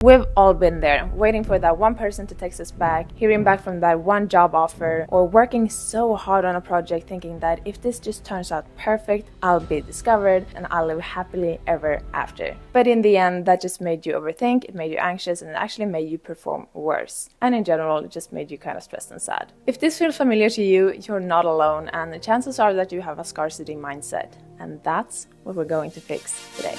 We've all been there, waiting for that one person to text us back, hearing back from that one job offer, or working so hard on a project thinking that if this just turns out perfect, I'll be discovered and I'll live happily ever after. But in the end, that just made you overthink, it made you anxious, and it actually made you perform worse. And in general, it just made you kind of stressed and sad. If this feels familiar to you, you're not alone, and the chances are that you have a scarcity mindset. And that's what we're going to fix today.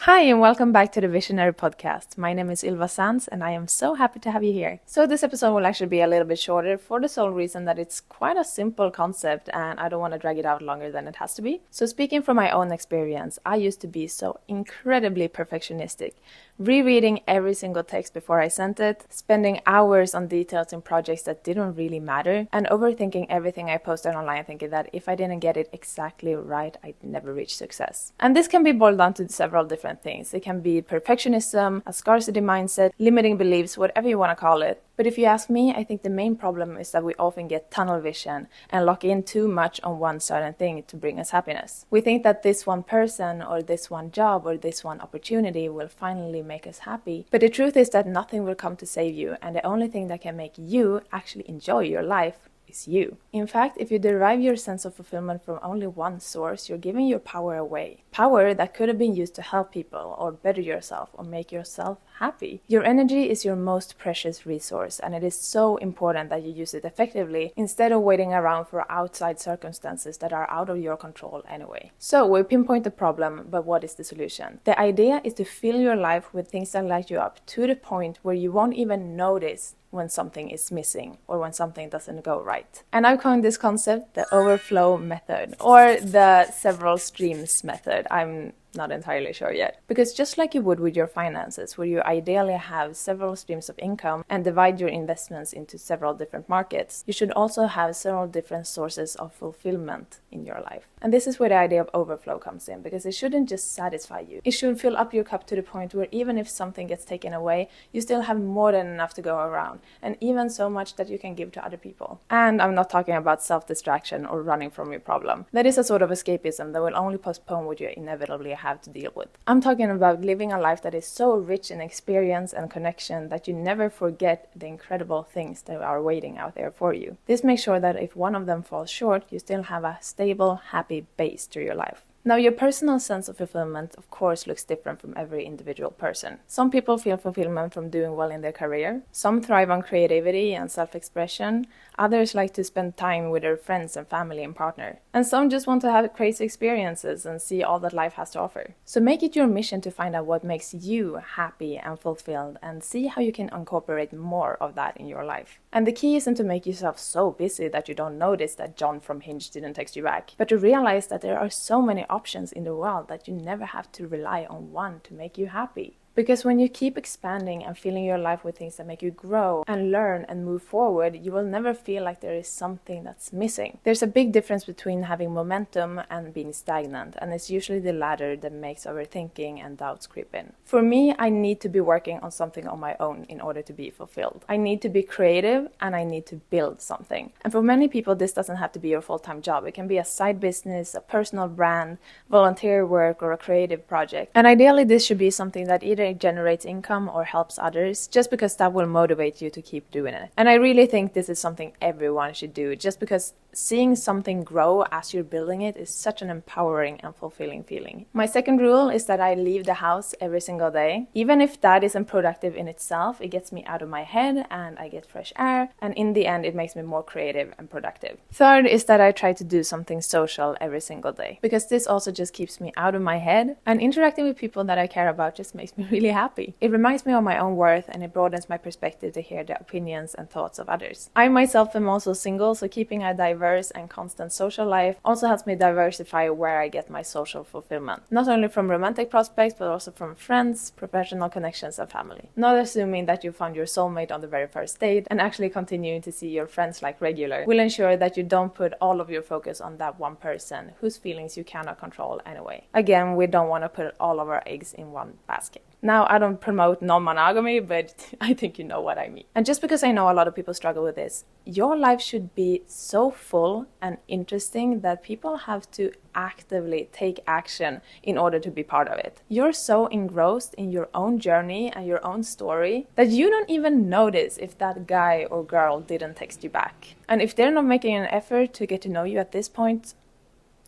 Hi and welcome back to the Visionary Podcast. My name is Ylva Sands and I am so happy to have you here. So this episode will actually be a little bit shorter for the sole reason that it's quite a simple concept and I don't want to drag it out longer than it has to be. So speaking from my own experience, I used to be so incredibly perfectionistic, rereading every single text before I sent it, spending hours on details in projects that didn't really matter, and overthinking everything I posted online, thinking that if I didn't get it exactly right, I'd never reach success. And this can be boiled down to several different things. It can be perfectionism, a scarcity mindset, limiting beliefs, whatever you want to call it. But if you ask me, I think the main problem is that we often get tunnel vision and lock in too much on one certain thing to bring us happiness. We think that this one person or this one job or this one opportunity will finally make us happy. But the truth is that nothing will come to save you, and the only thing that can make you actually enjoy your life is you. In fact, if you derive your sense of fulfillment from only one source, you're giving your power away. Power that could have been used to help people or better yourself or make yourself happy. Your energy is your most precious resource, and it is so important that you use it effectively instead of waiting around for outside circumstances that are out of your control anyway. So we pinpoint the problem, but what is the solution? The idea is to fill your life with things that light you up to the point where you won't even notice when something is missing or when something doesn't go right. And I've coined this concept the Overflow Method or the several streams method. I'm not entirely sure yet. Because just like you would with your finances, where you ideally have several streams of income and divide your investments into several different markets, you should also have several different sources of fulfillment in your life. And this is where the idea of overflow comes in, because it shouldn't just satisfy you. It should fill up your cup to the point where even if something gets taken away, you still have more than enough to go around, and even so much that you can give to other people. And I'm not talking about self-distraction or running from your problem. That is a sort of escapism that will only postpone what you inevitably have to deal with. I'm talking about living a life that is so rich in experience and connection that you never forget the incredible things that are waiting out there for you. This makes sure that if one of them falls short, you still have a stable, happy base to your life. Now, your personal sense of fulfillment, of course, looks different from every individual person. Some people feel fulfillment from doing well in their career. Some thrive on creativity and self-expression. Others like to spend time with their friends and family and partner. And some just want to have crazy experiences and see all that life has to offer. So make it your mission to find out what makes you happy and fulfilled and see how you can incorporate more of that in your life. And the key isn't to make yourself so busy that you don't notice that John from Hinge didn't text you back, but to realize that there are so many options in the world that you never have to rely on one to make you happy. Because when you keep expanding and filling your life with things that make you grow and learn and move forward, you will never feel like there is something that's missing. There's a big difference between having momentum and being stagnant, and it's usually the latter that makes overthinking and doubts creep in. For me, I need to be working on something on my own in order to be fulfilled. I need to be creative and I need to build something. And for many people, this doesn't have to be your full-time job. It can be a side business, a personal brand, volunteer work, or a creative project. And ideally, this should be something that either generates income or helps others, just because that will motivate you to keep doing it. And I really think this is something everyone should do, just because seeing something grow as you're building it is such an empowering and fulfilling feeling. My second rule is that I leave the house every single day. Even if that isn't productive in itself, it gets me out of my head and I get fresh air, and in the end it makes me more creative and productive. Third is that I try to do something social every single day, because this also just keeps me out of my head, and interacting with people that I care about just makes me really happy. It reminds me of my own worth, and it broadens my perspective to hear the opinions and thoughts of others. I myself am also single, so keeping a diverse and constant social life also helps me diversify where I get my social fulfillment. Not only from romantic prospects, but also from friends, professional connections, and family. Not assuming that you found your soulmate on the very first date, and actually continuing to see your friends like regular will ensure that you don't put all of your focus on that one person whose feelings you cannot control anyway. Again, we don't want to put all of our eggs in one basket. Now, I don't promote non-monogamy, but I think you know what I mean. And just because I know a lot of people struggle with this, your life should be so full and interesting that people have to actively take action in order to be part of it. You're so engrossed in your own journey and your own story that you don't even notice if that guy or girl didn't text you back. And if they're not making an effort to get to know you at this point,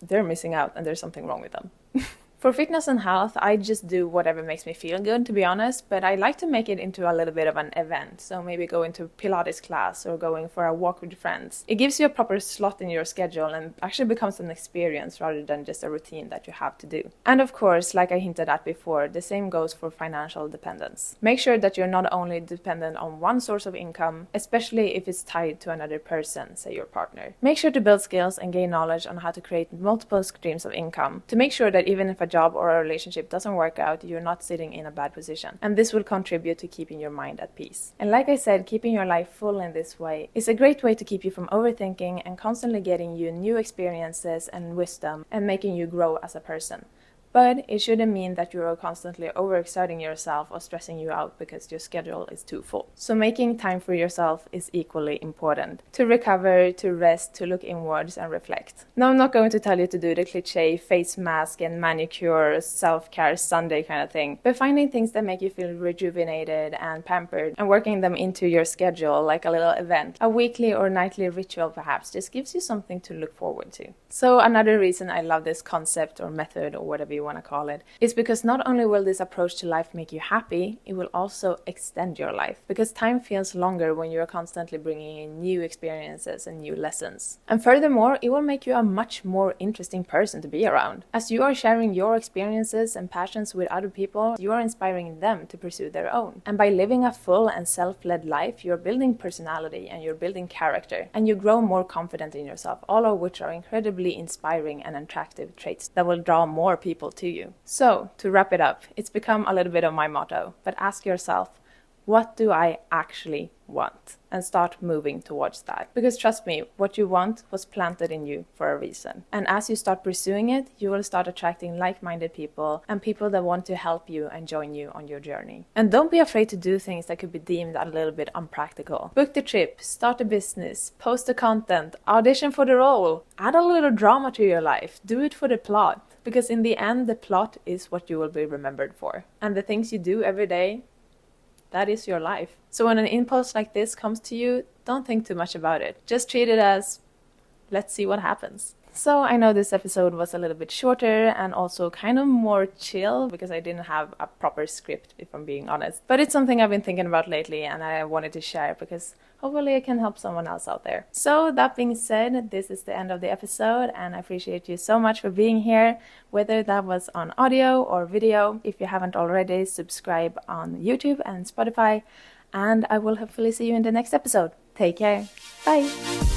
they're missing out and there's something wrong with them. For fitness and health, I just do whatever makes me feel good, to be honest, but I like to make it into a little bit of an event. So maybe going to Pilates class or going for a walk with friends. It gives you a proper slot in your schedule and actually becomes an experience rather than just a routine that you have to do. And of course, like I hinted at before, the same goes for financial dependence. Make sure that you're not only dependent on one source of income, especially if it's tied to another person, say your partner. Make sure to build skills and gain knowledge on how to create multiple streams of income to make sure that even if a job or a relationship doesn't work out, you're not sitting in a bad position. And this will contribute to keeping your mind at peace. And like I said, keeping your life full in this way is a great way to keep you from overthinking and constantly getting you new experiences and wisdom and making you grow as a person. But it shouldn't mean that you're constantly overexerting yourself or stressing you out because your schedule is too full. So making time for yourself is equally important. To recover, to rest, to look inwards and reflect. Now, I'm not going to tell you to do the cliche face mask and manicure, self-care Sunday kind of thing, but finding things that make you feel rejuvenated and pampered and working them into your schedule like a little event. A weekly or nightly ritual perhaps just gives you something to look forward to. So another reason I love this concept or method or whatever you want to call it is because not only will this approach to life make you happy, it will also extend your life because time feels longer when you're constantly bringing in new experiences and new lessons. And furthermore, it will make you a much more interesting person to be around. As you are sharing your experiences and passions with other people, you are inspiring them to pursue their own. And by living a full and self-led life, you're building personality and you're building character and you grow more confident in yourself, all of which are incredibly inspiring and attractive traits that will draw more people to you. So, to wrap it up, it's become a little bit of my motto, but ask yourself, what do I actually want? And start moving towards that. Because trust me, what you want was planted in you for a reason. And as you start pursuing it, you will start attracting like-minded people and people that want to help you and join you on your journey. And don't be afraid to do things that could be deemed a little bit unpractical. Book the trip, start a business, post the content, audition for the role, add a little drama to your life, do it for the plot. Because in the end, the plot is what you will be remembered for. And the things you do every day, that is your life. So when an impulse like this comes to you, don't think too much about it. Just treat it as, let's see what happens. So I know this episode was a little bit shorter and also kind of more chill because I didn't have a proper script, if I'm being honest. But it's something I've been thinking about lately and I wanted to share because hopefully it can help someone else out there. So that being said, this is the end of the episode and I appreciate you so much for being here, whether that was on audio or video. If you haven't already, subscribe on YouTube and Spotify and I will hopefully see you in the next episode. Take care. Bye.